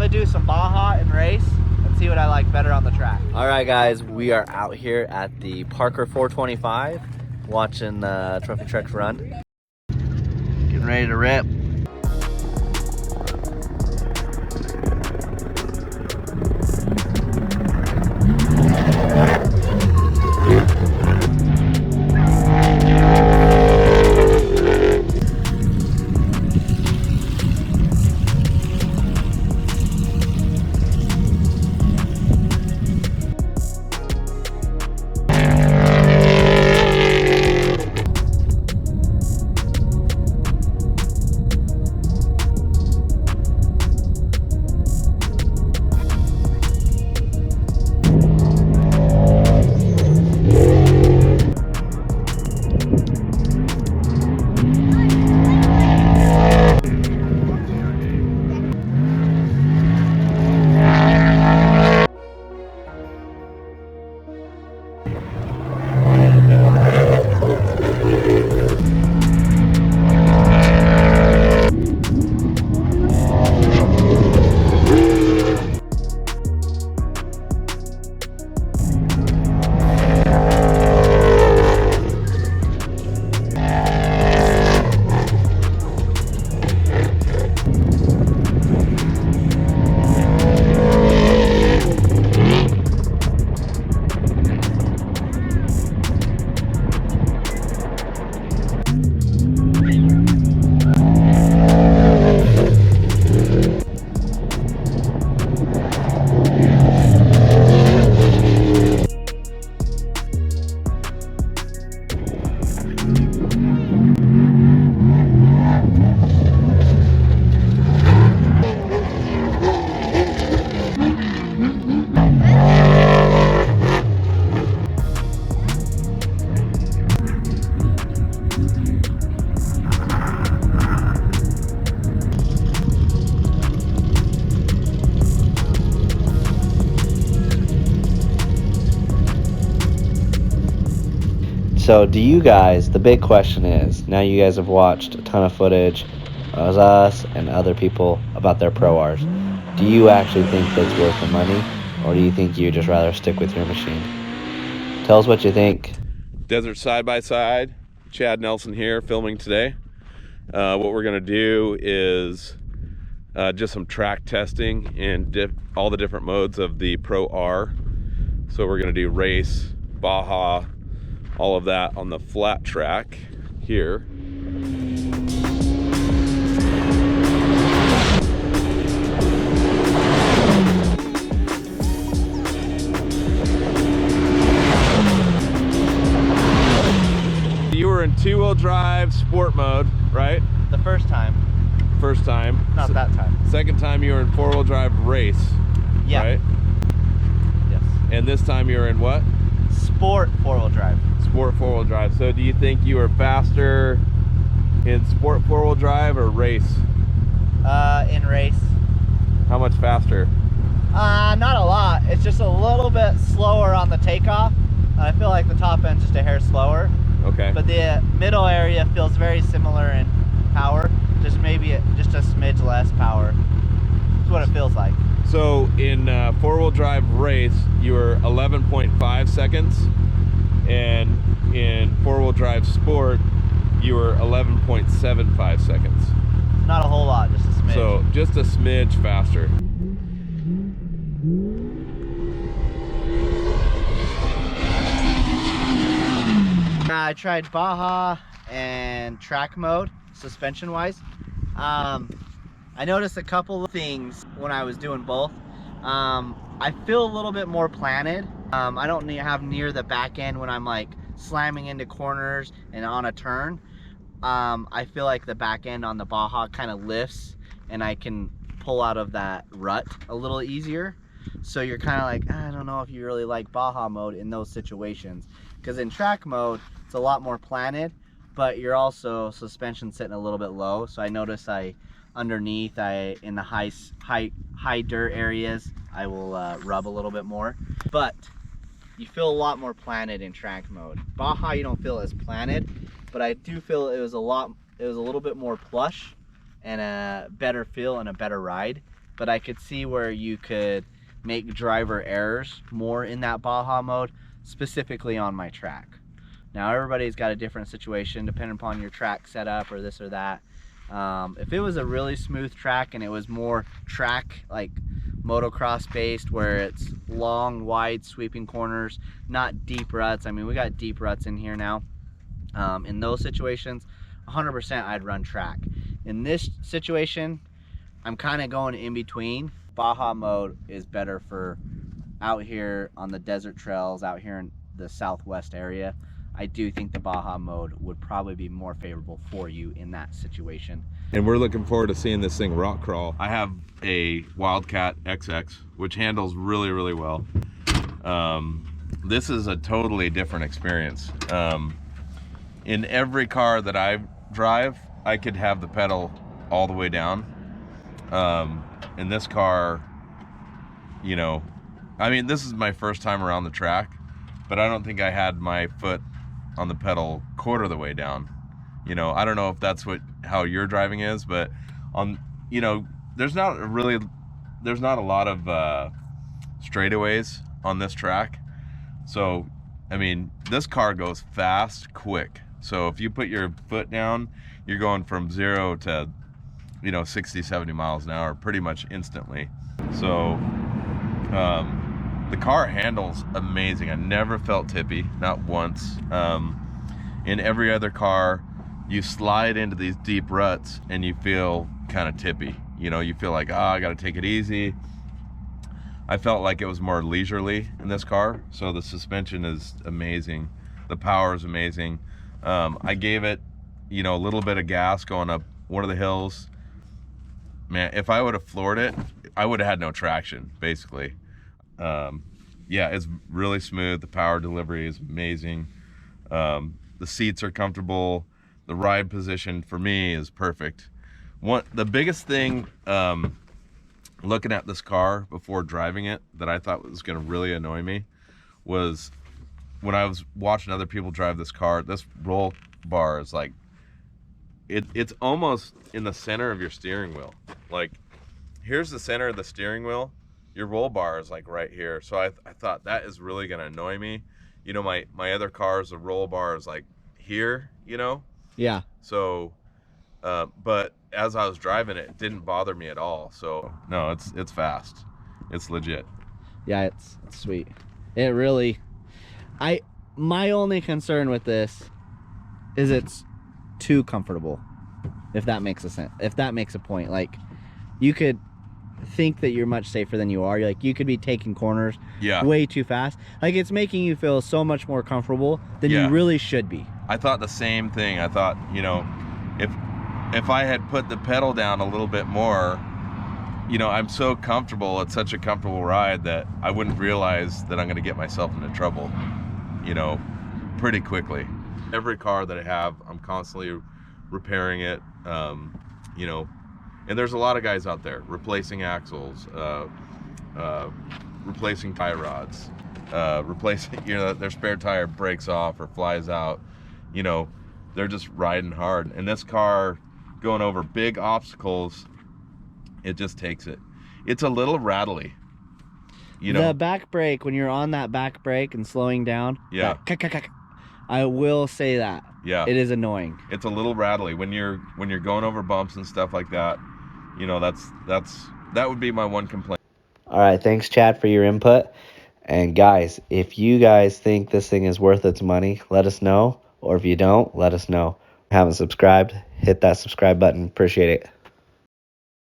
gonna do some Baja and race and see what I like better on the track. All right, guys, we are out here at the Parker 425 watching Trophy Trucks run. Getting ready to rip. So do you guys, the big question is, now you guys have watched a ton of footage of us and other people about their Pro Rs. Do you actually think that's worth the money, or do you think you'd just rather stick with your machine? Tell us what you think. Desert side by side, Chad Nelson here filming today. What we're gonna do is just some track testing in all the different modes of the Pro R. So we're gonna do race, Baja, all of that on the flat track here. You were in two-wheel drive sport mode, right? The first time. First time. Not that time. Second time you were in four-wheel drive race, Yeah. right? Yes. And this time you were in what? Sport four-wheel drive. Sport four-wheel drive. So do you think you were faster in sport four-wheel drive or race? In race. How much faster? Not a lot. It's just a little bit slower on the takeoff. I feel like the top end's just a hair slower. Okay. But the middle area feels very similar in power. Just maybe just a smidge less power. That's what it feels like. So in four-wheel drive race, you were 11.5 seconds. And in four-wheel drive sport, you were 11.75 seconds. Not a whole lot, just a smidge. So just a smidge faster. I tried Baja and track mode, suspension wise. I noticed a couple of things when I was doing both. I feel a little bit more planted. I don't have near the back end when I'm like slamming into corners and on a turn. I feel like the back end on the Baja kind of lifts and I can pull out of that rut a little easier. So you're kind of like, I don't know if you really like Baja mode in those situations, because in track mode it's a lot more planted, but you're also suspension sitting a little bit low. So I notice underneath in the high dirt areas I will rub a little bit more, but you feel a lot more planted in track mode. Baja you don't feel as planted, but I do feel it was a little bit more plush and a better feel and a better ride. but I could see where you could make driver errors more in that Baja mode, specifically on my track. Now everybody's got a different situation depending upon your track setup or this or that. If it was a really smooth track and it was more track like motocross based, where it's long, wide, sweeping corners, not deep ruts. I mean, we got deep ruts in here now. In those situations, 100% I'd run track. In this situation, I'm kind of going in between. Baja mode is better for out here on the desert trails, out here in the southwest area. I do think the Baja mode would probably be more favorable for you in that situation. And we're looking forward to seeing this thing rock crawl. I have a Wildcat XX, which handles really, really well. This is a totally different experience. In every car that I drive, I could have the pedal all the way down. In this car, you know, I mean, this is my first time around the track, but I don't think I had my foot on the pedal quarter of the way down. You know, I don't know if that's how your driving is, but you know, there's not a lot of straightaways on this track. So, I mean, this car goes fast, quick. So if you put your foot down, you're going from 0 to, you know, 60, 70 miles an hour pretty much instantly. So, the car handles amazing. I never felt tippy, not once. In every other car, you slide into these deep ruts and you feel kind of tippy. You know, you feel like, I got to take it easy. I felt like it was more leisurely in this car. So the suspension is amazing. The power is amazing. I gave it, you know, a little bit of gas going up one of the hills. Man, if I would have floored it, I would have had no traction, basically. Yeah, it's really smooth. The power delivery is amazing. The seats are comfortable. The ride position for me is perfect. The biggest thing looking at this car before driving it that I thought was going to really annoy me was when I was watching other people drive this car. This roll bar is like, it's almost in the center of your steering wheel. Like, here's the center of the steering wheel. Your roll bar is like right here. So I thought that is really going to annoy me. You know, my other cars, the roll bar is like here, you know? Yeah. So, but as I was driving it, it didn't bother me at all. So no, it's fast. It's legit. Yeah, it's sweet. It really, my only concern with this is it's too comfortable. If that makes a sense, if that makes a point. Like, you could think that you're much safer than you are. Like, you could be taking corners way too fast. Like, it's making you feel so much more comfortable than you really should be. I thought the same thing. I thought, you know, if I had put the pedal down a little bit more, you know, I'm so comfortable. It's such a comfortable ride that I wouldn't realize that I'm going to get myself into trouble, you know, pretty quickly. Every car that I have, I'm constantly repairing it, you know, and there's a lot of guys out there replacing axles, replacing tie rods, replacing, you know, their spare tire breaks off or flies out. You know, they're just riding hard. And this car, going over big obstacles, it just takes it. It's a little rattly. You know, the back brake, when you're on that back brake and slowing down, yeah, I will say that. Yeah, it is annoying. It's a little rattly when you're going over bumps and stuff like that. You know, that would be my one complaint. All right, thanks, Chad, for your input. And guys, if you guys think this thing is worth its money, let us know. Or if you don't, let us know. If you haven't subscribed, hit that subscribe button. Appreciate it.